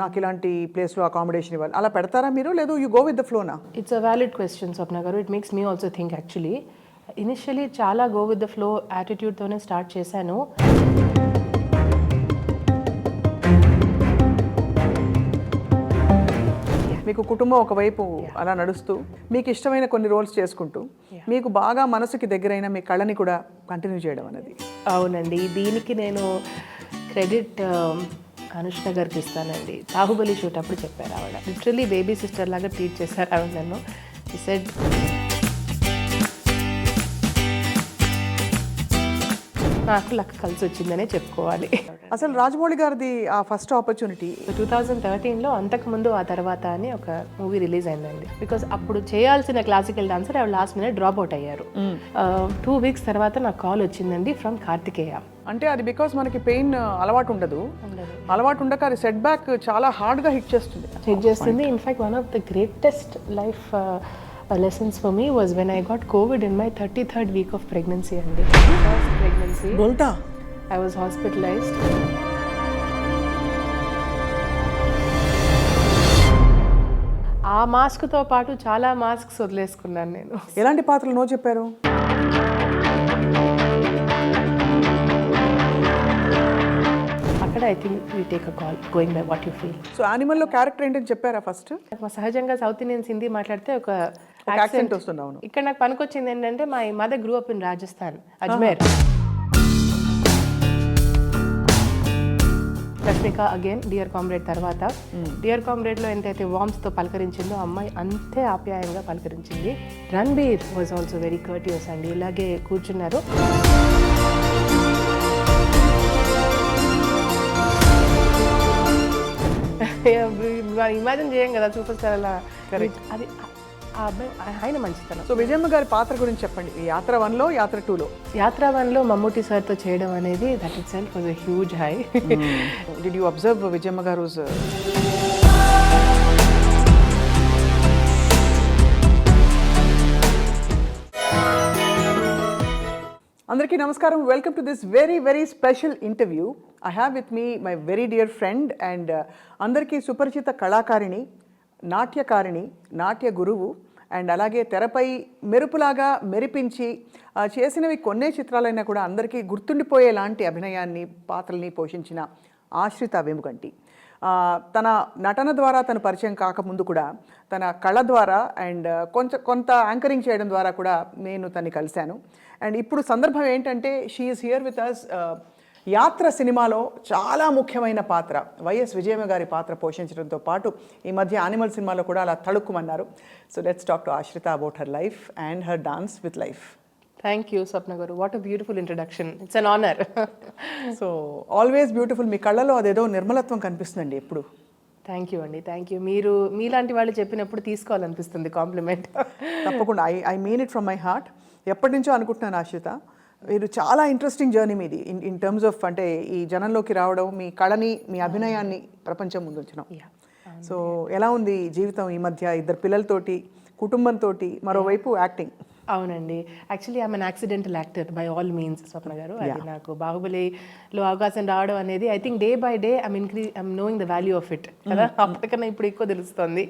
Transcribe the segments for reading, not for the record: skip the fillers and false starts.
నాకు ఇలాంటి ప్లేస్లో అకామిడేషన్ ఇవ్వాలి అలా పెడతారా మీరు, లేదు యూ గో విత్ ద ఫ్లోనా? It's a valid question Swapna గారు. It makes me also think actually. Initially చాలా గో విత్ ద ఫ్లో యాటిట్యూడ్తోనే స్టార్ట్ చేశాను. మీకు కుటుంబం ఒకవైపు అలా నడుస్తూ మీకు ఇష్టమైన కొన్ని రోల్స్ చేసుకుంటూ మీకు బాగా మనసుకి దగ్గరైన మీ కళని కూడా కంటిన్యూ చేయడం అనేది. అవునండి, దీనికి నేను క్రెడిట్ అనుష్క గారికి ఇస్తానండి. బాహుబలి షూట్ అప్పుడు చెప్పారు ఆవిడ, లిటరలీ బేబీ సిస్టర్ లాగా ట్రీట్ చేశారు ఆవిడ నన్ను. షీ సెడ్ నాకు లక్ కలిసి వచ్చిందనే చెప్పుకోవాలి. అసలు రాజమౌళి గారిది ఆ ఫస్ట్ ఆపర్చునిటీ 2013లో అంతకుముందు ఆ తర్వాత అని ఒక మూవీ రిలీజ్ అయిందండి. బికాస్ అప్పుడు చేయాల్సిన క్లాసికల్ డాన్సర్ ఆవిడ లాస్ట్ మినిట్ డ్రాప్ అవుట్ అయ్యారు. 2 వీక్స్ తర్వాత నాకు కాల్ వచ్చిందండి ఫ్రమ్ కార్తికేయ. అంటే అది బికాస్ మనకి పెయిన్ అలవాటు ఉండదు, అలవాటు ఉండక అది సెట్ బ్యాక్ చాలా హార్డ్గా హిట్ చేస్తుంది. In fact one of the greatest life lessons for me was when I got COVID in my 33rd week of pregnancy and first pregnancy. Bolta. I was hospitalized. ఆ మాస్క్తో పాటు చాలా మాస్క్స్ వదిలేసుకున్నాను నేను. ఎలాంటి పాత్రలు no చెప్పారు? I think we take a call going by what you feel. So animal లో character ఏంటని చెప్పారా ఫస్ట్? సహజంగా సౌత్ ఇండియన్ హిందీ మాట్లాడితే ఒక యాక్సెంట్ వస్తుంది. అవును. ఇక్కడ నాకు పనికొచ్చింది ఏంటంటే my mother grew up in Rajasthan, Ajmer. Rashmika again dear comrade తర్వాత డియర్ కామ్రేడ్లో ఎంతైతే వార్మ్స్తో పలకరించిందో అమ్మాయి అంతే ఆప్యాయంగా పలకరించింది. Ranbir was also very courteous అండి, ఇలాగే కూర్చున్నారు. ఇమాజిన్ చేయం కదా సూపర్ స్టార్ అలా. అది ఆ అబ్బాయి ఆయన మంచితనం. సో విజయమ్మ గారి పాత్ర గురించి చెప్పండి. యాత్ర 1లో, యాత్ర 2లో. యాత్ర 1లో మమ్మూటి సార్తో చేయడం అనేది that itself was a huge high. Did you observe Vijayamma గారు? అందరికీ నమస్కారం. Welcome to this very very special interview. I have with me my very dear friend and అందరికీ సుపరిచిత కళాకారిణి, నాట్యకారిణి, నాట్య గురువు అండ్ అలాగే తెరపై మెరుపులాగా మెరిపించి చేసినవి కొన్నే చిత్రాలైనా కూడా అందరికీ గుర్తుండిపోయేలాంటి అభినయాన్ని, పాత్రల్ని పోషించిన ఆశ్రిత వేముగంటి. తన నటన ద్వారా తను పరిచయం కాకముందు కూడా తన కళ ద్వారా అండ్ కొంత యాంకరింగ్ చేయడం ద్వారా కూడా నేను తన్ని కలిశాను. అండ్ ఇప్పుడు సందర్భం ఏంటంటే she is here with us. Yatra సినిమాలో చాలా ముఖ్యమైన పాత్ర వైఎస్ విజయమ్మ గారి పాత్ర పోషించడంతో పాటు ఈ మధ్య యానిమల్ సినిమాలో కూడా అలా తళుక్కుమన్నారు. So let's talk to Ashritha about her life and her dance with life. Thank you Swapna గారు. What a beautiful introduction. It's an honour. So always beautiful. మీ కళ్ళలో అదేదో నిర్మలత్వం కనిపిస్తుందండి ఎప్పుడు. థ్యాంక్ యూ అండి, థ్యాంక్ యూ. మీరు మీలాంటి వాళ్ళు చెప్పినప్పుడు తీసుకోవాలనిపిస్తుంది కాంప్లిమెంట్. తప్పకుండా. I mean it from my heart. ఎప్పటి నుంచో అనుకుంటున్నాను ఆశ్రిత, మీరు చాలా ఇంట్రెస్టింగ్ జర్నీ మీది ఇన్ టర్మ్స్ ఆఫ్ అంటే ఈ జనంలోకి రావడం, మీ కళని, మీ అభినయాన్ని ప్రపంచం ముందు ఉంచడం. సో ఎలా ఉంది జీవితం ఈ మధ్య? 2 పిల్లలతోటి, కుటుంబంతో, మరోవైపు యాక్టింగ్. అవునండి, actually I'm an accidental actor by all means Swapna గారు. అది నాకు బాహుబలిలో అవకాశం రావడం అనేది I think day by day I'm knowing the value of it కదా. అప్పటికన్నా ఇప్పుడు ఎక్కువ తెలుస్తుంది.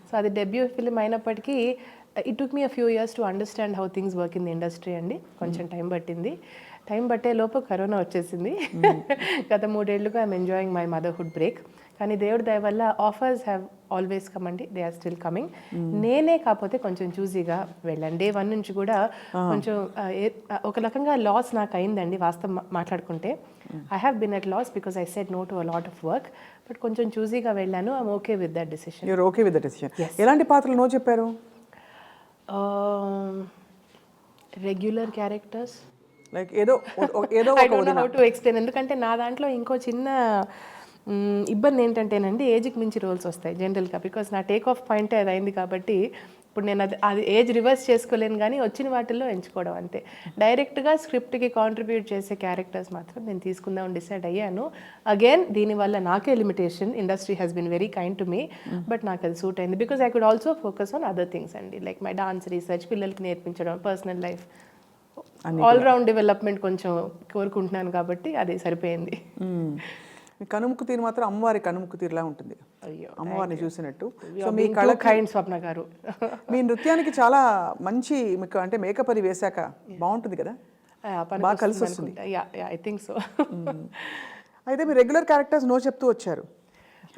సో అది డెబ్యూ ఫిల్మ్ అయినప్పటికీ it took me a few years to understand how things work in the industry అండి. కొంచెం టైం పట్టింది. టైం పట్టే లోపు కరోనా వచ్చేసింది. గత 3 ఏళ్లుగా I'm enjoying my motherhood break. కానీ దేవుడి దయ వల్ల ఆఫర్స్ హ్యావ్ ఆల్వేస్ కమ్ అండి. They are still coming. నేనే కాకపోతే కొంచెం చూజీగా వెళ్ళాను. డే 1 నుంచి కూడా కొంచెం ఒక రకంగా లాస్ నాకు అయిందండి వాస్తవం మాట్లాడుకుంటే. I have been at loss because I said no to a lot of work. But కొంచెం చూజీగా వెళ్ళాను. I'm okay with that decision. You're okay with that decision. ఎలాంటి పాత్రలు నో చెప్పారు? రెగ్యులర్ క్యారెక్టర్స్ లైక్ ఏదో I don't know how to explain. ఎందుకంటే నా దాంట్లో ఇంకో చిన్న ఇబ్బంది ఏంటంటేనండి, ఏజ్కి మించి రోల్స్ వస్తాయి జనరల్గా. బికాస్ నా టేక్ ఆఫ్ పాయింటే అది అయింది కాబట్టి ఇప్పుడు నేను అది ఏజ్ రివర్స్ చేసుకోలేను. కానీ వచ్చిన వాటిల్లో ఎంచుకోవడం అంతే. డైరెక్ట్గా స్క్రిప్ట్కి కాంట్రిబ్యూట్ చేసే క్యారెక్టర్స్ మాత్రం నేను తీసుకుందామని డిసైడ్ అయ్యాను. అగైన్ దీనివల్ల నాకే limitation. Industry has been very kind to me, but నాకు అది సూట్ అయింది. Because I could also focus on other things అండి, లైక్ మై డాన్స్ రీసెర్చ్, పిల్లలకి నేర్పించడం, personal life, all round development కొంచెం కోరుకుంటున్నాను కాబట్టి అది సరిపోయింది. మీ కనుముక్కు తీరు మాత్రం అమ్మవారి కనుముక్కు తీరులా ఉంటుంది, అయ్యో అమ్మవారిని చూసినట్టు. సో సో మీ మీ కళ కైండ్ స్వప్న గారు. మీ నృత్యానికి చాలా మంచి మీకు అంటే మేకప్ అది వేశాక బాగుంటుంది కదా, బాగా కలిసి వస్తుంది. I think so. అయితే మీరు రెగ్యులర్ క్యారెక్టర్స్ నో చెప్తూ వచ్చారు.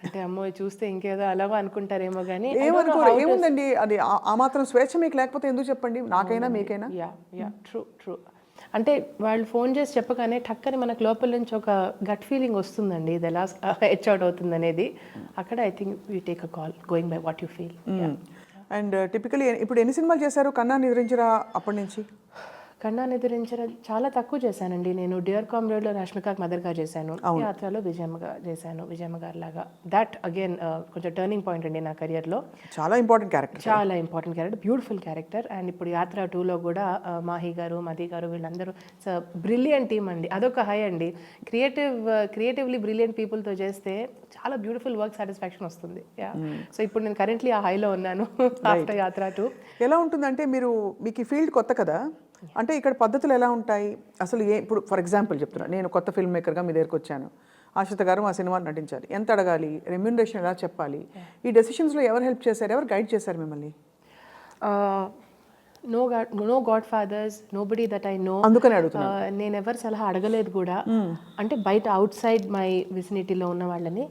అంటే అమ్మో చూస్తే ఇంకేదో అలాగో అనుకుంటారేమో కానీ ఏమనుకోరు, ఏముందండి అది ఆ మాత్రం స్వేచ్ఛ మీకు లేకపోతే ఎందుకు చెప్పండి, నాకైనా మీకైనా. Yeah true. అంటే వాళ్ళు ఫోన్ చేసి చెప్పగానే టక్కని మనకు లోపల నుంచి ఒక గట్ ఫీలింగ్ వస్తుందండి, ఇది ఎలా హెచ్ అవుట్ అవుతుంది అనేది. అక్కడ I think you take a call going by what you feel. And typically ఇప్పుడు ఎన్ని సినిమాలు చేశారు కన్నా నిద్రించరా అప్పటి నుంచి? కన్నా నిద్రించరా చాలా తక్కువ చేశానండి నేను. డియర్ కామ్రేడ్లో రష్మిక మదర్గా చేశాను, యాత్రలో విజయమ్మ గారు లాగా. దాట్ అగైన్ కొంచెం టర్నింగ్ పాయింట్ అండి నా కెరియర్లో. చాలా important character, beautiful character. And ఇప్పుడు యాత్ర 2లో కూడా మాహి గారు, మది గారు వీళ్ళందరూ బ్రిలియంట్ టీమ్ అండి. అదొక హై అండి. క్రియేటివ్లీ బ్రిలియంట్ పీపుల్తో చేస్తే చాలా బ్యూటిఫుల్ వర్క్ సాటిస్ఫాక్షన్ వస్తుంది. సో ఇప్పుడు నేను కరెంట్లీ ఆ హైలో ఉన్నాను ఆఫ్టర్ యాత్ర 2. ఎలా ఉంటుందంటే మీకు ఈ ఫీల్డ్ కొత్త కదా, అంటే ఇక్కడ పద్ధతులు ఎలా ఉంటాయి అసలు? ఇప్పుడు ఫర్ ఎగ్జాంపుల్ చెప్తున్నా, నేను కొత్త ఫిల్మ్ మేకర్గా మీ దగ్గరకు వచ్చాను, ఆశ్రిత గారు మా సినిమాని నటించాలి, ఎంత అడగాలి, రెమ్యూనరేషన్ ఎలా చెప్పాలి, ఈ డెసిషన్స్లో ఎవరు హెల్ప్ చేశారు, ఎవరు గైడ్ చేశారు మిమ్మల్ని? No godfathers, nobody that I know. అందుకని అడుగుతున్నా. నేను ఎవరు సలహా అడగలేదు కూడా. అంటే బయట అవుట్ సైడ్ మై విసినిటీలో ఉన్న వాళ్ళని.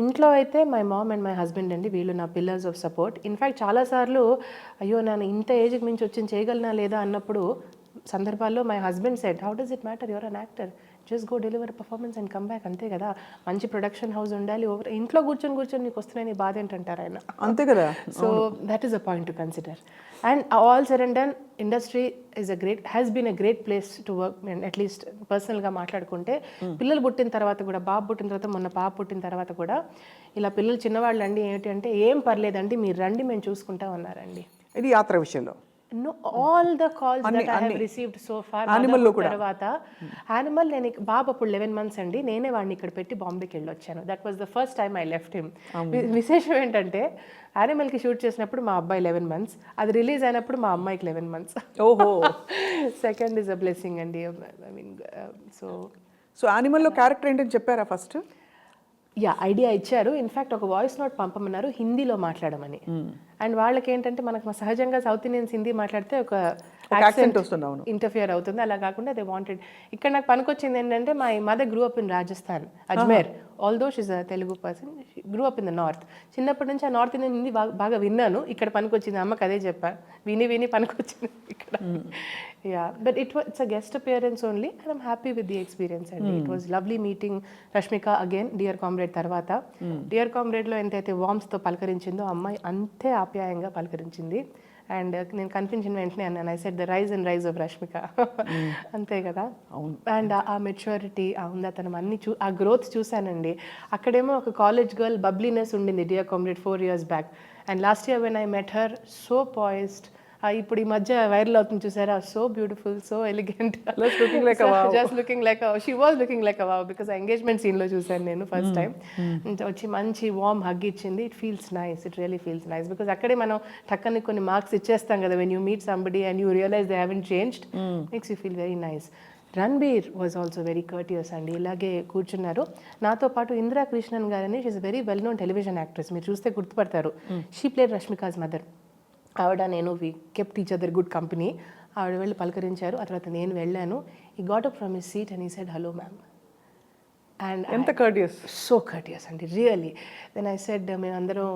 ఇంట్లో అయితే my mom and my husband అండి, వీళ్ళు నా పిల్లర్స్ ఆఫ్ సపోర్ట్. ఇన్ఫ్యాక్ట్ చాలాసార్లు అయ్యో నేను ఇంత ఏజ్కి మించి వచ్చి చేయగలనా లేదా అన్నప్పుడు సందర్భాల్లో my husband said, how does it matter, your an actor, just go deliver performance and come back, అంతే కదా. మంచి ప్రొడక్షన్ హౌస్ ఉండాలి, ఇంట్లో కూర్చొని నీకు వస్తున్నాయి నీ బాధ ఏంటంటారు ఆయన, అంతే కదా. So that is a point to consider. And all said and done, industry has been a great place to work. At least పర్సనల్గా మాట్లాడుకుంటే పిల్లలు పుట్టిన తర్వాత కూడా, బాబు పుట్టిన తర్వాత, మొన్న పాప పుట్టిన తర్వాత కూడా ఇలా పిల్లలు చిన్నవాళ్ళు అండి ఏంటి అంటే ఏం పర్లేదండి మీరు రండి మేము చూసుకుంటాం అన్నారండి. ఇది యాత్ర విషయంలో No, all the calls that I have received so far. Animal lo kuda. తర్వాత యానిమల్ నేను బాబు అప్పుడు 11 months అండి, నేనే వాడిని ఇక్కడ పెట్టి బాంబేకి వెళ్ళి వచ్చాను. That was the first time I left him. విశేషం ఏంటంటే యానిమల్కి షూట్ చేసినప్పుడు మా అబ్బాయి 11 months, అది రిలీజ్ అయినప్పుడు మా అమ్మాయికి 11 months. ఓహో. సెకండ్ ఇస్ అ బ్లెస్సింగ్ అండి. ఐ మీన్ సో యానిమల్లో క్యారెక్టర్ ఏంటని చెప్పారా ఫస్ట్? ఐడియా ఇచ్చారు. ఇన్ఫ్యాక్ట్ ఒక వాయిస్ నోట్ పంపమన్నారు హిందీలో మాట్లాడమని. అండ్ వాళ్ళకి ఏంటంటే మనకు సహజంగా సౌత్ ఇండియన్స్ హిందీ మాట్లాడితే ఒక యాక్సెంట్ వస్తుంది, అవును, ఇంటర్ఫియర్ అవుతుంది. అలా కాకుండా దే వాంటెడ్. ఇక్కడ నాకు పనికొచ్చింది ఏంటంటే my mother grew up in Rajasthan, Ajmer. Although she's a Telugu person, గ్రూ up in the north. చిన్నప్పటి నుంచి ఆ నార్త్ ఇండియన్ హిందీ బాగా విన్నాను. ఇక్కడ పనికొచ్చింది, అమ్మకి అదే చెప్పా, విని పనికొచ్చింది ఇక్కడ. But it's a guest appearance only and I'm happy with the experience అండి. It was lovely meeting Rashmika again dear comrade తర్వాత. డియర్ కామ్రేడ్లో ఎంతైతే వార్మ్స్తో పలకరించిందో అమ్మాయి అంతే ఆప్యాయంగా పలకరించింది. అండ్ నేను కనిపించిన వెంటనే అన్నాను, I said the rise and rise of Rashmika. అంతే కదా. అండ్ ఆ మెచ్యూరిటీ, ఆ ఉందతనం అన్ని ఆ గ్రోత్ చూశానండి. అక్కడేమో ఒక కాలేజ్ గర్ల్ బబ్లీనెస్ ఉండింది dear comrade 4 years back. And last year when I met her, so poised. ఇప్పుడు ఈ మధ్య వైరల్ అవుతుంది చూసారా, so beautiful, so elegant, just looking like she was looking like a wow. Because engagement సీన్లో చూసాను నేను first time. వచ్చి మంచి వార్మ్ హగ్ ఇచ్చింది. It feels nice, it really feels nice. Because అక్కడే మనం టక్కని కొన్ని మార్క్స్ ఇచ్చేస్తాం కదా, when you meet somebody and you realise they haven't changed, makes you feel very nice. Ranbir was also very courteous అండి. ఇలాగే కూర్చున్నారు. నాతో పాటు ఇందిరా కృష్ణన్ గారని, she is very well known television actress, మీరు చూస్తే గుర్తుపడతారు. She played Rashmika's mother. ఆవిడ నేను we kept each other good company. ఆవిడ వెళ్ళి పలకరించారు. ఆ తర్వాత నేను వెళ్ళాను. He got up from his seat and he said hello ma'am. And ఎంత కర్టియస్, సో కర్టియస్ అండి, రియలీ. దెన్ ఐ సెడ్ మేమందరం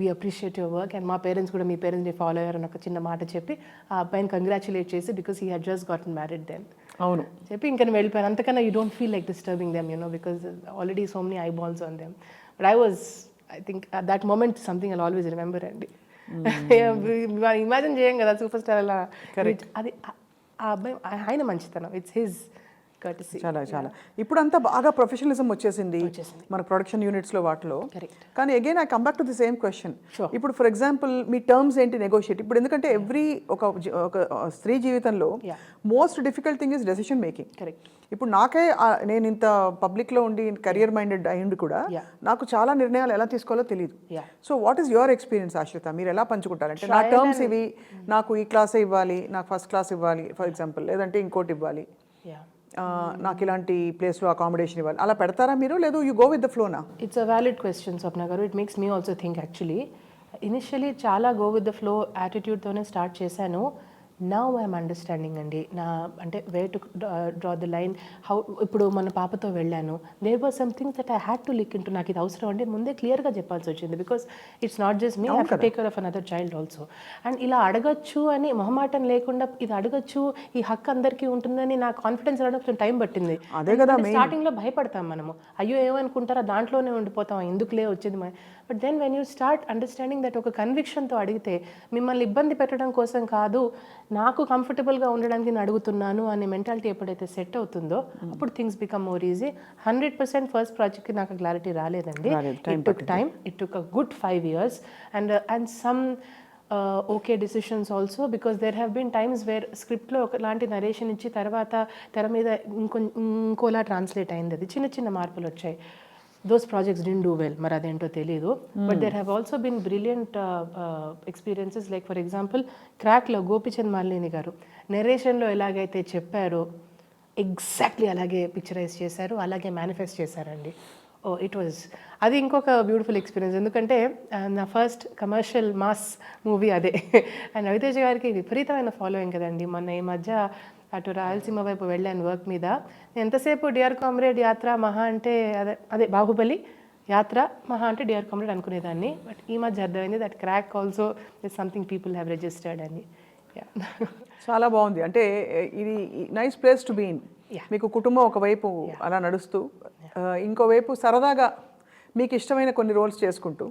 we appreciate your work and మా పేరెంట్స్ కూడా మీ పేరెంట్స్ని ఫాలో అయ్యారని ఒక చిన్న మాట చెప్పి ఆ అబ్బాయిని కంగ్రాచులేట్ చేసి, because he had just gotten married then అవును చెప్పి ఇంకా నేను వెళ్ళిపోయాను. అంతకన్నా you don't feel like disturbing them, you know, because already so many eyeballs on them. But I think that moment something I always remember అండి. Imagine చేయం కదా super star అలా. అది ఆ అబ్బాయి ఆయన మంచితనం, ఇట్స్ హిజ్ కర్టసీ. చాలా ఇప్పుడు అంతా బాగా ప్రొఫెషనలిజం వచ్చేసింది మన ప్రొడక్షన్ యూనిట్స్లో వాటిలో. కానీ again I come back to the same question. ఇప్పుడు ఫర్ ఎగ్జాంపుల్ మీ టర్మ్స్ ఏంటి నెగోషియేట్? ఇప్పుడు ఎందుకంటే ఎవ్రీ ఒక స్త్రీ జీవితంలో most difficult thing is decision making. Correct. ఇప్పుడు నాకే నేను ఇంత పబ్లిక్లో ఉండి కెరియర్ మైండెడ్ అయ్యింది కూడా నాకు చాలా నిర్ణయాలు ఎలా తీసుకోవాలో తెలియదు. So what is your experience ఆశ్రిత? మీరు ఎలా పంచుకుంటారంటే నా టర్మ్స్ ఇవి, నాకు ఈ క్లాస్ ఇవ్వాలి, నాకు ఫస్ట్ క్లాస్ ఇవ్వాలి ఫర్ ఎగ్జాంపుల్, లేదంటే ఇంకోటి ఇవ్వాలి, నాకు ఇలాంటి ప్లేస్లో అకామిడేషన్ ఇవ్వాలి అలా పెడతారా మీరు, లేదు యూ గో విత్ ద ఫ్లోనా? It's a valid question Swapna గారు. It makes me also think actually. Initially చాలా గో విత్ ద ఫ్లో యాటిట్యూడ్తోనే స్టార్ట్ చేశాను. నౌ ఐఎమ్ అండర్స్టాండింగ్ అండి. నా అంటే way to draw the line. How ఇప్పుడు మన పాపతో వెళ్ళాను, there was something that I had to lick into. నాకు ఇది అవసరం అంటే ముందే క్లియర్గా చెప్పాల్సి వచ్చింది. Because it's not just me, I have to take care of another child also. And ఇలా అడగచ్చు అని మొహమాటం లేకుండా ఇది అడగచ్చు, ఈ హక్కు అందరికీ ఉంటుందని నా కాన్ఫిడెన్స్ రావడం కొంచెం టైం పట్టింది. అదే కదా స్టార్టింగ్లో భయపడతాం మనము, అయ్యో ఏమనుకుంటారా, దాంట్లోనే ఉండిపోతాం, ఎందుకులే వచ్చేది. But then when you start understanding that ఒక కన్విక్షన్తో అడిగితే, మిమ్మల్ని ఇబ్బంది పెట్టడం కోసం కాదు, నాకు కంఫర్టబుల్గా ఉండడానికి నేను అడుగుతున్నాను అనే మెంటాలిటీ ఎప్పుడైతే సెట్ అవుతుందో అప్పుడు things become more easy. 100% first ప్రాజెక్ట్కి నాకు క్లారిటీ రాలేదండి. It took time, it took a good 5 years and some okay decisions also, because there have been times where స్క్రిప్ట్లో ఒకలాంటి నరేషన్ ఇచ్చి తర్వాత తెర మీద ఇంకోలా ట్రాన్స్లేట్ అయింది. అది చిన్న చిన్న మార్పులు వచ్చాయి. those projects didn't do well, మరి అదేంటో తెలియదు. But there have also been brilliant experiences, like for example క్రాక్లో గోపిచంద్ మాలిని గారు నెరేషన్లో ఎలాగైతే చెప్పారో ఎగ్జాక్ట్లీ అలాగే పిక్చరైజ్ చేశారు, అలాగే మేనిఫెస్ట్ చేశారండి. ఇట్ వాజ్ అది ఇంకొక బ్యూటిఫుల్ ఎక్స్పీరియన్స్. ఎందుకంటే నా ఫస్ట్ కమర్షియల్ మాస్ మూవీ అదే. అండ్ రవితేజ గారికి విపరీతమైన ఫాలోయింగ్ కదండి. మొన్న ఈ మధ్య అటు రాయలసీమ వైపు వెళ్ళాను వర్క్ మీద. ఎంతసేపు డియర్ కామ్రేడ్, యాత్ర, మహా అంటే అదే బాహుబలి, యాత్ర, మహా అంటే డియర్ కామ్రేడ్ అనుకునేదాన్ని. బట్ ఈ మధ్య అర్థమైంది that crack also is something people have registered అని. చాలా బాగుంది. అంటే ఇది nice place to be in. మీకు కుటుంబం ఒకవైపు అలా నడుస్తూ, ఇంకోవైపు సరదాగా మీకు ఇష్టమైన కొన్ని రోల్స్ చేసుకుంటూ,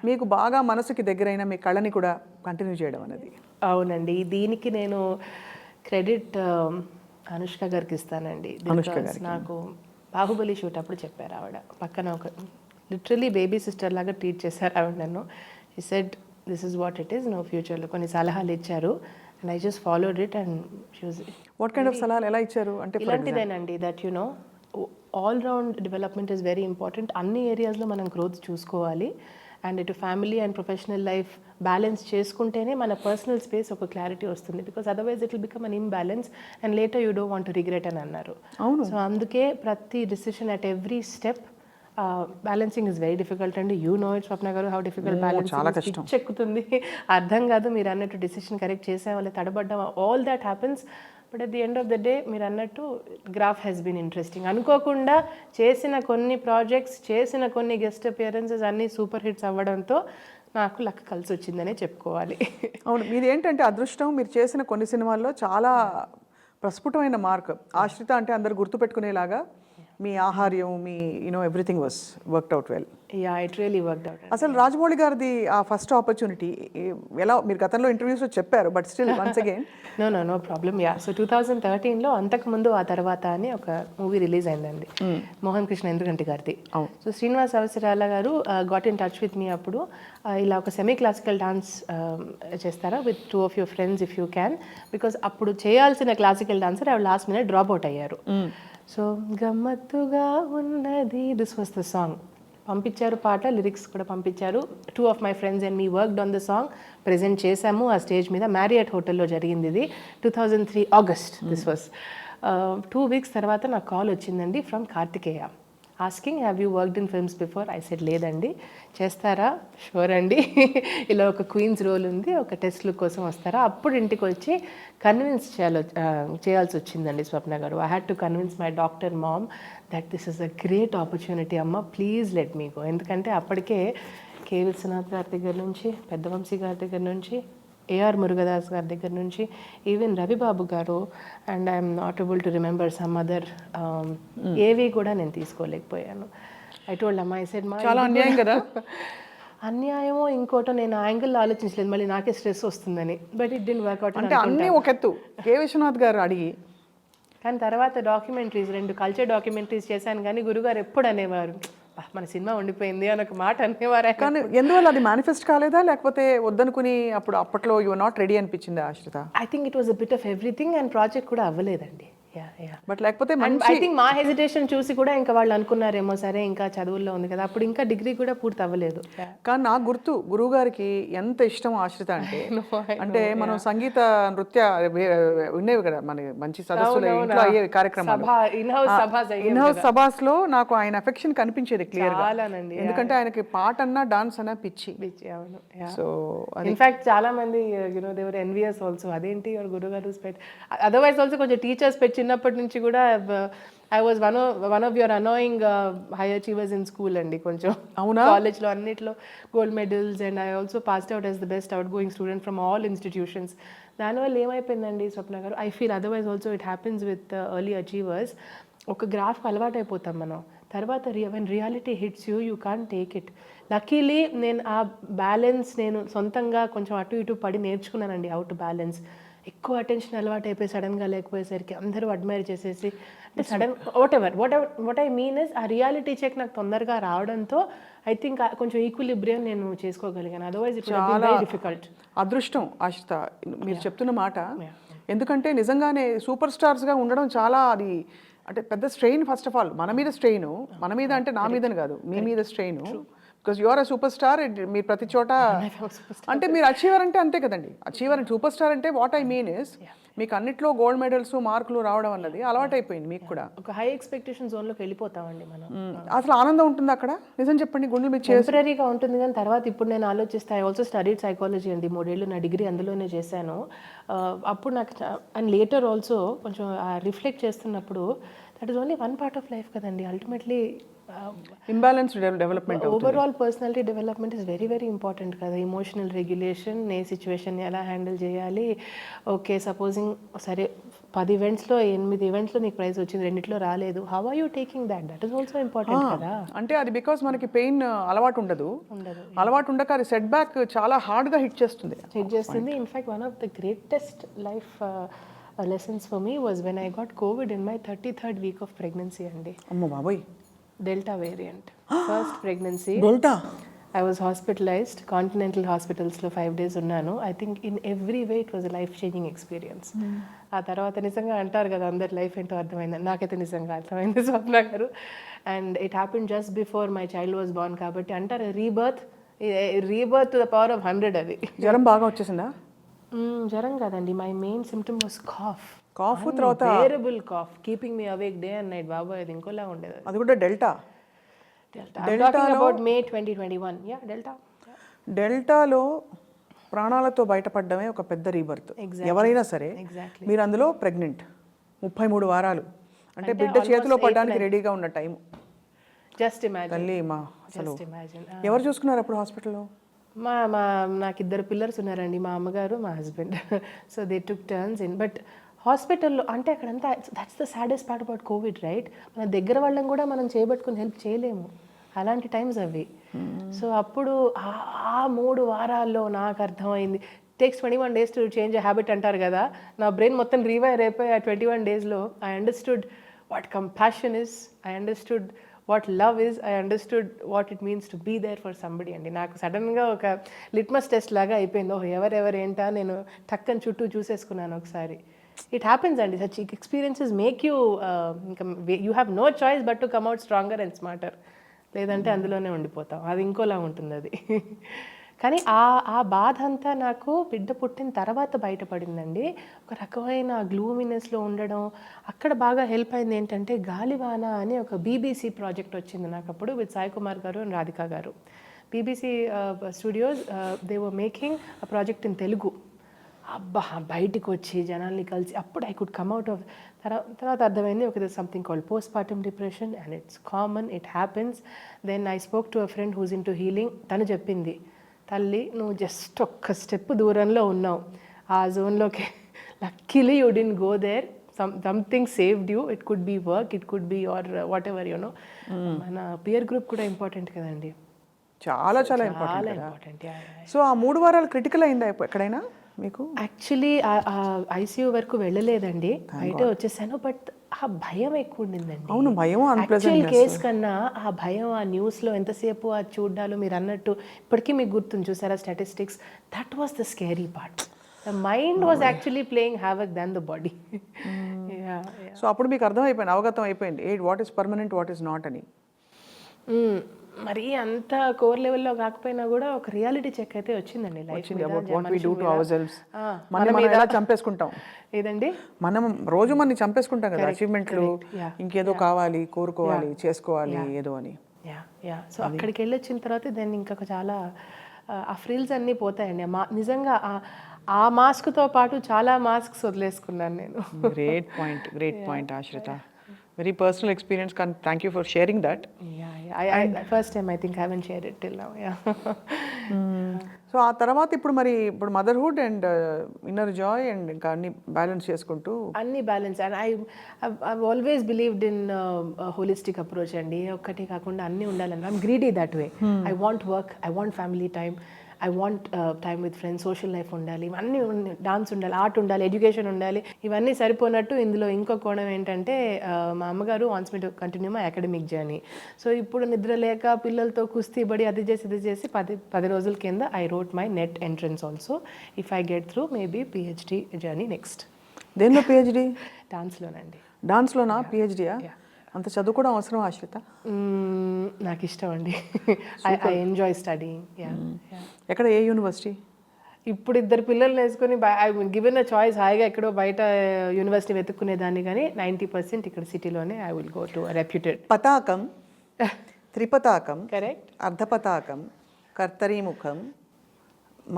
మీకు బాగా మనసుకి దగ్గరైన మీ కళని కూడా కంటిన్యూ చేయడం అనేది. అవునండి, దీనికి నేను క్రెడిట్ అనుష్క గారికి ఇస్తానండి. నాకు బాహుబలి షూట్ అప్పుడు చెప్పారు ఆవిడ, పక్కన ఒక లిటరలీ బేబీ సిస్టర్ లాగా ట్రీట్ చేశారు ఆవిడ నన్ను. She said this is what it is, నువ్వు ఫ్యూచర్లో కొన్ని సలహాలు ఇచ్చారు. And I just followed it. And she was what kind of సలహాలు ఎలా ఇచ్చారు అంటే? ఇలాంటిదేనండి, that you know all round development is very important. అన్ని ఏరియాస్లో మనం గ్రోత్ చూసుకోవాలి. అండ్ ఇటు family and professional life balance చేసుకుంటేనే మన పర్సనల్ స్పేస్ ఒక క్లారిటీ వస్తుంది. Because otherwise it will become an imbalance and later you don't want to regret అని అన్నారు. సో అందుకే ప్రతి decision at every step balancing is very difficult అండి. You know it స్వప్న గారు, హౌ డిఫికల్ట్ బ్యాలెన్స్ చెక్కుతుంది, అర్థం కాదు. మీరు అన్నట్టు డిసిషన్ కరెక్ట్ చేసాం లేదా తడబడ్డాం, all that happens. But at the end of the day మీరు అన్నట్టు గ్రాఫ్ హ్యాస్ బీన్ ఇంట్రెస్టింగ్. అనుకోకుండా చేసిన కొన్ని ప్రాజెక్ట్స్, చేసిన కొన్ని గెస్ట్ అపియరెన్సెస్ అన్నీ సూపర్ హిట్స్ అవ్వడంతో నాకు లక్ కలిసి వచ్చిందనే చెప్పుకోవాలి. అవును, మీది ఏంటంటే అదృష్టం. మీరు చేసిన కొన్ని సినిమాల్లో చాలా ప్రస్ఫుటమైన మార్క్. ఆశ్రిత అంటే అందరు గుర్తుపెట్టుకునేలాగా మీ ఆహార్యం, మీ everything was worked out well. Yeah, it really worked out. అసలు రాజమౌళి గారిది ఆ ఫస్ట్ ఆపర్చునిటీ ఎలా, మీరు గతంలో ఇంటర్వ్యూస్లో చెప్పారు, but still once again. No problem. Yeah, so 2013లో అంతకుముందు ఆ తర్వాత అని ఒక మూవీ రిలీజ్ అయిందండి, మోహన్ కృష్ణ ఎందుకంటి గారిది. సో శ్రీనివాస్ అవసరాల గారు got in touch with me అప్పుడు, ఇలా ఒక సెమీ క్లాసికల్ డాన్స్ చేస్తారా with 2 of your friends if you can, because అప్పుడు చేయాల్సిన క్లాసికల్ డాన్సర్ ఆవిడ లాస్ట్ మినిట్ డ్రాప్ అవుట్ అయ్యారు. సో గమ్మత్తుగా ఉన్నది, దిస్ వాస్ ద సాంగ్. పంపించారు పాట, లిరిక్స్ కూడా పంపించారు. 2 of my friends and me worked on the song. Present చేశాము ఆ స్టేజ్ మీద, మ్యారియట్ హోటల్లో జరిగింది ఇది. 2003 August దిస్ వాస్. 2 weeks తర్వాత నాకు కాల్ వచ్చిందండి from Karthikeya, asking have you worked in films before. I said లేదండి. చేస్తారా? షూర్ అండి. ఇలా ఒక క్వీన్స్ రోల్ ఉంది, ఒక టెస్ట్ లుక్ కోసం వస్తారా? అప్పుడు ఇంటికి వచ్చి కన్విన్స్ చేయాల్సి వచ్చిందండి స్వప్న గారు. I had to convince my doctor mom that this is a great opportunity అమ్మ, ప్లీజ్ లెట్ మీ గో. ఎందుకంటే అప్పటికే కే విశ్వనాథ్ గారి దగ్గర నుంచి, పెద్దవంశీ గారి దగ్గర నుంచి, ఏఆర్ మురుగదాస్ గారి దగ్గర నుంచి, ఈవెన్ రవిబాబు గారు, and I'm not able to remember some other, ఏవి కూడా నేను తీసుకోలేకపోయాను. ఐ టోల్డ్ అమ్మా, ఐ సెడ్ మా చాలా అన్యాయం కదా. అన్యాయమో ఇంకోటో నేను యాంగిల్ ఆలోచించలేదు, మళ్ళీ నాకే స్ట్రెస్ వస్తుందని. But it didn't work out. అంటే అన్నీ ఒక ఎత్తు, కే విశ్వనాథ్ గారు అడిగి, కానీ తర్వాత డాక్యుమెంటరీస్ 2 కల్చర్ డాక్యుమెంటరీస్ చేశాను. కానీ గురుగారు ఎప్పుడు అనేవారు, మన సినిమా ఉండిపోయింది అని ఒక మాట అనేవారు. కానీ ఎందువల్ల అది మేనిఫెస్ట్ కాలేదా, లేకపోతే వద్దనుకుని అప్పట్లో యు ఆర్ నాట్ రెడీ అనిపించింది ఆశ్రిత? I think it was a bit of everything. And project కూడా అవ్వలేదండి. బట్ లేకపోతే అండ్ ఐ థింక్ మా హెజిటేషన్ చూసి కూడా ఇంకా వాళ్ళు అనుకున్నారేమో సరే ఇంకా చదువుల్లో ఉంది కదా, అప్పుడు ఇంకా డిగ్రీ కూడా పూర్తి అవ్వలేదు. కానీ నాకు గుర్తు గురువు గారికి ఎంత ఇష్టం ఆశ్రిత అంటే అంటే మనం సంగీత నృత్య ఉండేవి కదా మన మంచి సదస్సులు ఇంట్లో అయ్యే కార్యక్రమాలు, ఇన్హౌస్ సభాస్ లో నాకు ఆయన అఫెక్షన్ కనిపించేది క్లియర్ గా. ఎందుకంటే ఆయనకి పాట అన్నా డాన్స్ అన్నా పిచ్చి. సో ఇన్ఫాక్ట్ చాలా మంది యూనో దేవర్ ఎన్వియస్ ఆల్సో, అదేంటి గురువు గారు స్పెట్. అదర్వైజ్ ఆల్సో కొంచెం టీచర్స్ పెట్ చిన్నప్పటి నుంచి కూడా I was one of your annoying high achievers in school అండి. కొంచెం అవునా, కాలేజ్లో అన్నిట్లో gold medals, and I also passed out as the best out going student from all institutions. దానివల్ల ఏమైపోయిందండి స్వప్న గారు, I feel otherwise also it happens with early achievers. ఒక గ్రాఫ్కి అలవాటు అయిపోతాం మనం, తర్వాత when reality hits you can't take it. Luckily నేను ఆ balance నేను సొంతంగా కొంచెం అటు ఇటు పడి నేర్చుకున్నానండి, హౌ టు బ్యాలెన్స్. ఎక్కువ అటెన్షన్ అలవాటు అయిపోయి సడన్గా లేకపోయేసరికి అందరూ అడ్మైర్ చేసేసి అంటే sudden what I mean is a reality check నాకు తొందరగా రావడంతో ఐ థింక్ కొంచెం ఈక్విలిబ్రియం నేను చేసుకోగలిగాను. Otherwise it would be very difficult. అదృష్టం ఆశ్రిత మీరు చెప్తున్న మాట. ఎందుకంటే నిజంగానే సూపర్ స్టార్స్గా ఉండడం చాలా అది అంటే పెద్ద స్ట్రెయిన్. ఫస్ట్ ఆఫ్ ఆల్ మన మీద స్ట్రెయిన్, మన మీద అంటే నా మీదని కాదు మీ మీద strain. Because you are a superstar. మీరు ప్రతి చోట అంటే మీరు అచీవర్ అంటే అంతే కదండి. అచీవర్ అండ్ సూపర్ స్టార్ అంటే వాట్ ఐ మీన్ ఇస్ మీకు అన్నిట్లో గోల్డ్ మెడల్స్ మార్కులు రావడం అన్నది అలవాటైపోయింది మీకు కూడా. ఒక హై ఎక్స్పెక్టేషన్ జోన్లోకి వెళ్ళిపోతామండి మనం. అసలు ఆనందం ఉంటుంది అక్కడ, నిజం చెప్పండి. గుండెలు మీరు టెంపరీగా ఉంటుంది కానీ తర్వాత ఇప్పుడు నేను ఆలోచిస్తే ఐ ఆల్సో స్టడీడ్ సైకాలజీ అండి, 3 ఏళ్ళు నా డిగ్రీ అందులోనే చేశాను. అప్పుడు నాకు అండ్ లేటర్ ఆల్సో కొంచెం రిఫ్లెక్ట్ చేస్తున్నప్పుడు that is only one part of life కదండి. Ultimately imbalance development, overall personality development is very very important కదా. ఇమోషనల్ రెగ్యులేషన్, ఏ సిచ్యువేషన్ ఎలా హ్యాండిల్ చేయాలి. ఓకే సపోజింగ్ సరే 10 ఈవెంట్స్లో 8 ఈవెంట్స్లో నీకు ప్రైజ్ వచ్చింది, 2 రాలేదు. How are you taking that is also important కదా. అంటే అది బికాస్ మనకి పెయిన్ అలవాటు ఉండదు. అలవాటు ఉండక అది సెట్ బ్యాక్ చాలా హార్డ్గా హిట్ చేస్తుంది. In fact one of the greatest life lessons for me was when I got COVID in my 33rd week of pregnancy అండి. అమ్మో బాబోయ్. Delta variant. First pregnancy. Delta. I was hospitalized. Continental hospitals లో 5 days ఉన్నాను. I think in every way it was a life changing experience. ఆ తర్వాత నిజంగా అంటారు కదా అందరి లైఫ్ ఏంటో అర్థమైంది, నాకైతే నిజంగా అర్థమైంది స్వప్న గారు. And it happen just before my child was born కాబట్టి అంటారు rebirth to the power of 100. అది జ్వరం బాగా వచ్చేసిందా? జ్వరం కాదండి, my main symptom was cough. తర్వాత terrible cough keeping me awake day and night. బాబాయ్ అది ఇంకోలా ఉండేది. అది కూడా డెల్టా. అబౌట్ మే 2021. డెల్టాలో ప్రాణాలతో బయటపడడమే ఒక పెద్ద రీబర్త్. ఎవరైనా సరే మీరు అందులో ప్రెగ్నెంట్ 33 వారాలు అంటే బిడ్డ చేతిలో పడడానికి రెడీగా ఉన్న టైం. జస్ట్ ఇమాజిన్ తల్లి మా అసలు ఎవరు చూసుకున్నారు అప్పుడు హాస్పిటల్లో? నాకు 2 పిల్లర్స్ ఉన్నారండి, మా అమ్మగారు మా husband. So they took turns in. But హాస్పిటల్లో అంటే అక్కడంతా that's the saddest part about Covid right. మన దగ్గర వాళ్ళని కూడా మనం చేయబట్టుకుని హెల్ప్ చేయలేము, అలాంటి టైమ్స్ అవి. సో అప్పుడు ఆ 3 వారాల్లో నాకు అర్థమైంది takes 21 days to change a habit అంటారు కదా. నా బ్రెయిన్ మొత్తం రీవైర్ అయిపోయి ఆ 21 daysలో I understood what compassion is, I understood what love is, I understood what it means to be there for somebody అండి. నాకు సడన్గా ఒక లిట్మస్ టెస్ట్ లాగా అయిపోయింది. ఎవరెవరేంటా నేను టక్కని చుట్టూ చూసేసుకున్నాను ఒకసారి. ఇట్ హ్యాపెన్స్ అండి, సచ్ ఎక్స్పీరియన్సెస్ మేక్ యూ ఇంకా you have no choice but to come out stronger and smarter. లేదంటే అందులోనే ఉండిపోతాం, అది ఇంకోలా ఉంటుంది అది. కానీ ఆ బాధ అంతా నాకు బిడ్డ పుట్టిన తర్వాత బయటపడిందండి. ఒక రకమైన గ్లూమినెస్లో ఉండడం. అక్కడ బాగా హెల్ప్ అయింది ఏంటంటే గాలివాన అని ఒక బీబీసీ ప్రాజెక్ట్ వచ్చింది నాకు అప్పుడు విత్ సాయి కుమార్ గారు అండ్ రాధిక గారు. BBC studios they were making a project in Telugu. అబ్బా బయటికి వచ్చి జనాల్ని కలిసి అప్పుడు I could come out of. తర్వాత అర్థమైంది okay this something called postpartum depression and it's common, it happens. Then I spoke to a friend who's into healing. తను చెప్పింది తల్లి నువ్వు జస్ట్ ఒక్క స్టెప్ దూరంలో ఉన్నావు ఆ జోన్లోకి. Luckily you didn't go there, something saved you. It could be work, it could be or whatever you know. మన పియర్ గ్రూప్ కూడా ఇంపార్టెంట్ కదండి, చాలా చాలా ఇంపార్టెంట్. సో ఆ 3 వారాలు క్రిటికల్ అయిందా ఎక్కడైనా మీకు? యాక్చువల్లీ ఐసీయూ వరకు వెళ్ళలేదండి, బయట వచ్చేసాను. బట్ ఆ భయం ఎక్కువ ఉండిందండి. అవును, భయం. యాక్చువల్ కేస్ కన్నా ఆ భయం, ఆ న్యూస్లో ఎంతసేపు ఆ చూడ్డాలు మీరు అన్నట్టు ఇప్పటికీ మీకు గుర్తుంది చూసారా statistics, that was the scary part. The mind was actually playing havoc than the body. So అప్పుడు మీకు అర్థమైపోయింది, అవగతం అయిపోయింది what is permanent, what is not అని. మరి అంత కోర్ లెవెల్లో కాకపోయినా కూడా ఒక రియాలిటీ చెక్ అయితే వచ్చిందండి లైఫ్ మీద. What we do to ourselves, మనం ఎలా చంపేసుకుంటాం ఏదండి, మనం రోజు మనం చంపేసుకుంటాం కదా, అచీవ్మెంట్లు, ఇంకేదో కావాలి, కోరుకోవాలి, చేసుకోవాలి ఏదో అని. సో అక్కడికి వెళ్ళి వచ్చిన తర్వాత దాన్ని ఇంకా చాలా ఆ ఫ్రిల్స్ అన్నీ పోతాయండి. నిజంగా ఆ మాస్క్తో పాటు చాలా మాస్క్స్ వదిలేసుకున్నాను నేను. గ్రేట్ పాయింట్ ఆశ్రిత. Very personal experience. Thank you for sharing that. I first time I think I haven't shared it till now. So ఆ తర్వాత ఇప్పుడు motherhood and inner Joy and ఇంకా అన్ని బ్యాలెన్స్ చేసుకుంటూ అన్ని balance. And I've always believed in holistic approach అండి. ఒక్కటి కాకుండా అన్నీ ఉండాలని. I'm greedy that way. I want work, I want family time, I want time with friends, social life ఉండాలి, ఇవన్నీ డాన్స్ ఉండాలి, ఆర్ట్ ఉండాలి, ఎడ్యుకేషన్ ఉండాలి. ఇవన్నీ సరిపోనట్టు ఇందులో ఇంకో కోణం ఏంటంటే మా అమ్మగారు wants me to continue my academic journey. So ఇప్పుడు నిద్ర లేక పిల్లలతో కుస్తీ పడి అది చేసి 10 రోజుల కింద I wrote my net entrance also. If I get through maybe PhD journey next. దేనిలో పిహెచ్డి? డాన్స్లోనండి. డాన్స్లోనా పిహెచ్డియా? అంత చదువు కూడా అవసరం ఆశ్రిత? నాకు ఇష్టం అండి. I enjoy studying. ఎక్కడ, ఏ యూనివర్సిటీ? ఇప్పుడు 2 పిల్లల్ని వేసుకొని ఐ గివెన్ అ చాయిస్, హాయిగా ఎక్కడో బయట యూనివర్సిటీ వెతుక్కునేదాన్ని, కానీ 90% ఇక్కడ సిటీలోనే I will go to reputed. పతాకం, త్రిపతాకం, కరెక్ట్, అర్ధపతాకం, కర్తరీముఖం,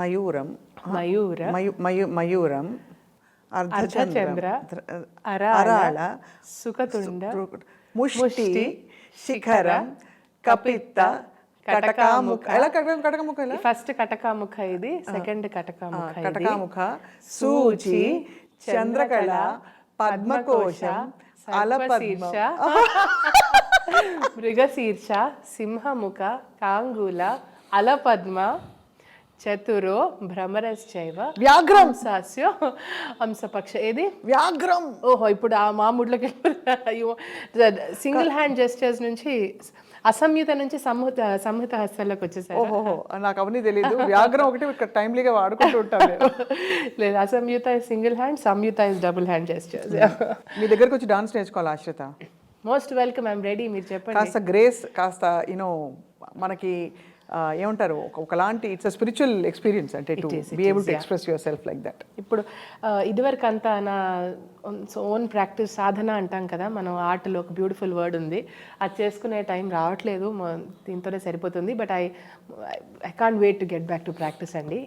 మయూరం, మయూరం, అర్ధచంద్ర, అరాళ, సుఖతుండ, ముష్టి, శిఖరం, కపిత్త, కటకాముఖ. ఎలా కటకముఖ? ఫస్ట్ కటకాముఖ ఇది, సెకండ్ కటకాముఖ, సూచి, చంద్రకళ, పద్మకోశం, అలపద్మ, మృగశీర్ష, సింహముఖ, కాంగుల, అలపద్మ, చతురో, భ్రమరశ్చైవ, వ్యాఘ్రం, సాస్యో, హంసపక్ష. ఏది వ్యాఘ్రం? ఓహో, ఇప్పుడు ఆ మామూడ్లోకి సింగిల్ హ్యాండ్ జెస్చర్స్ నుంచి అసంయుత నుంచి సంహిత హస్తాల్లోకి వచ్చేసారు. ఓహో, నాకు అవన్నీ తెలియదు. వ్యాఘ్రం ఒకటి ఇక్కడ టైమ్లీగా వాడుకుంటూ ఉంటాను. లేదు, అసంయుత ఇస్ సింగిల్ హ్యాండ్, సంయుత ఇస్ డబుల్ హ్యాండ్ జెస్చర్స్. మీ దగ్గరకు వచ్చి డాన్స్ నేర్చుకోవాలి Ashritha. Most welcome, I'm ready. మీరు చెప్పండి. కాస్త గ్రేస్, కాస్త మనకి ఏమంటారు, ఒకలాంటి ఇట్స్ అ స్పిరిచువల్ ఎక్స్పీరియన్స్, అంటే to be able to express yourself like that. ఇప్పుడు ఇదివరకు అంతా నా ఓన్ ప్రాక్టీస్, సాధన అంటాం కదా మనం, ఆర్ట్లో ఒక బ్యూటిఫుల్ వర్డ్ ఉంది, అది చేసుకునే టైం రావట్లేదు, దీంతోనే సరిపోతుంది. But I can't wait to get back to practice అండి.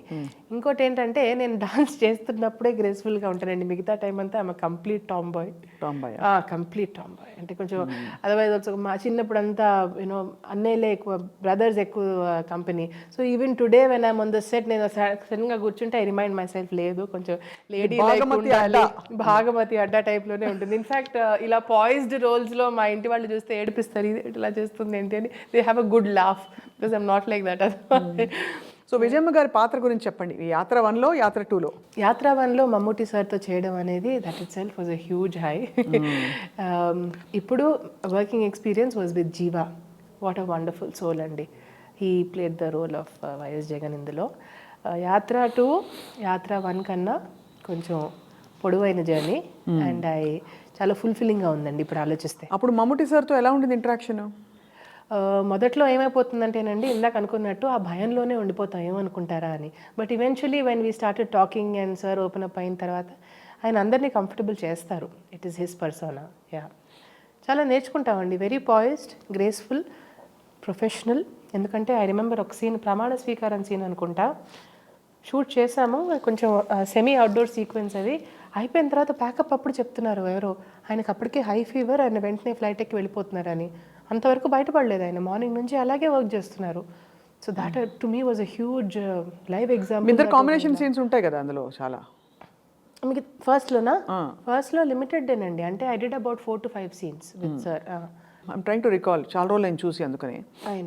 ఇంకోటి ఏంటంటే, నేను డాన్స్ చేస్తున్నప్పుడే గ్రేస్ఫుల్గా ఉంటానండి, మిగతా టైం అంతా I'm complete tomboy. Complete tomboy అంటే కొంచెం అదర్వైజ్ ఆల్సో మా చిన్నప్పుడు అంతా యూనో అన్నయ్యలే ఎక్కువ, బ్రదర్స్ ఎక్కువ company. So even today when I'm on the set, నేను సడన్గా కూర్చుంటే ఐ రిమైండ్ మై సెల్ఫ్, లేదు కొంచెం లేడీ లైక్ ఉండాలి, భాగమతి అడ్డా టైప్లోనే ఉంటుంది. ఇన్ఫ్యాక్ట్ ఇలా పాయిజ్డ్ రోల్స్లో మా ఇంటి వాళ్ళు చూస్తే ఏడిపిస్తారు, ఇది ఇలా చేస్తుంది ఏంటి అని. They have a good laugh because I'm not like that. So Vijayamma గారి పాత్ర గురించి చెప్పండి, యాత్ర 1లో, యాత్ర 2లో. యాత్ర 1లో మమ్ముటి సార్తో చేయడం అనేది that itself was a huge high. ఇప్పుడు working experience was with Jiiva. What a wonderful soul అండి. He played the role of YS Jagan ఇందులో. యాత్ర 2 యాత్ర 1 కన్నా కొంచెం పొడవైన జర్నీ అండ్ చాలా ఫుల్ఫిల్లింగ్గా ఉందండి ఇప్పుడు ఆలోచిస్తే. అప్పుడు మమ్ముటి సార్తో ఎలా ఉండింది ఇంటరాక్షన్? మొదట్లో ఏమైపోతుందంటేనండి, ఇందాక అనుకున్నట్టు ఆ భయంలోనే ఉండిపోతాం, ఏమనుకుంటారా అని. But eventually when we started talking and sir open up అయిన తర్వాత ఆయన అందరినీ కంఫర్టబుల్ చేస్తారు. It is his persona. చాలా నేర్చుకుంటామండి. Very poised, graceful, professional. ఎందుకంటే ఐ రిమెంబర్ ఒక సీన్, ప్రమాణ స్వీకారం సీన్ అనుకుంటా, షూట్ చేసాము, కొంచెం సెమీ అవుట్డోర్ సీక్వెన్స్. అది అయిపోయిన తర్వాత ప్యాకప్ అప్పుడు చెప్తున్నారు ఎవరో, ఆయనకు అప్పటికే హై ఫీవర్, ఆయన వెంటనే ఫ్లైట్ ఎక్కి వెళ్ళిపోతున్నారని. అంతవరకు బయటపడలేదు ఆయన, మార్నింగ్ నుంచి అలాగే వర్క్ చేస్తున్నారు. So that to me was a huge live example. ఇద్దరు కాంబినేషన్ సీన్స్ ఉంటాయి కదా అందులో చాలా. మీకు ఫస్ట్లోనా? ఫస్ట్లో లిమిటెడ్ేనండి, అంటే I did about 4 to 5 scenes with sir. I'm trying to recall, చాలా రోజులు నేను చూసి అందుకని.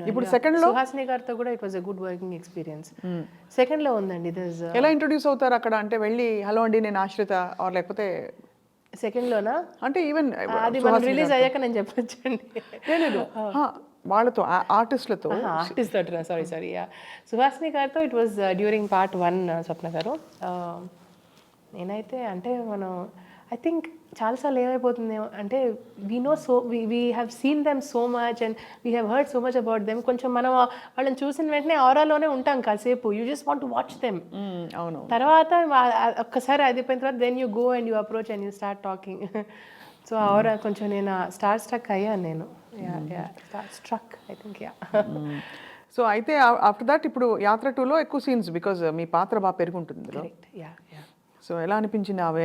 ఇప్పుడు సెకండ్లో సుహాసిని గారితో కూడా it was a good working experience. సెకండ్లో ఉందండి. ఎలా ఇంట్రొడ్యూస్ అవుతారు అక్కడ? అంటే వెళ్ళి హలో అండి నేను ఆశ్రిత, ఆర్ లేకపోతే సెకండ్లోనా? అంటే ఈవెన్ అది మనం రిలీజ్ అయ్యాక నేను చెప్పొచ్చండి. లేదు, వాళ్ళతో ఆర్టిస్ట్లతో. సారీ సుహాసిని గారితో it was during part 1 Swapna garu. నేనైతే అంటే మనం ఐ థింక్ చాలాసార్లు ఏమైపోతుంది అంటే we know so we have seen them so much and we have heard so much about them. కొంచెం మనం వాళ్ళని చూసిన వెంటనే ఆరాలోనే ఉంటాం కాసేపు. You just want to watch them. అవును. తర్వాత ఒక్కసారి అది అయిపోయిన తర్వాత then you go and you approach and you start talking. So aura కొంచెం నేను స్టార్ స్ట్రక్ అయ్యాను నేను. Star struck I think so అయితే ఆఫ్టర్ దట్ ఇప్పుడు యాత్ర 2లో ఎక్కువ సీన్స్ బికాజ్ మీ పాత్ర బాగా పెరుగుంటుంది ఇందులో. కరెక్ట్. సో ఎలా అనిపించింది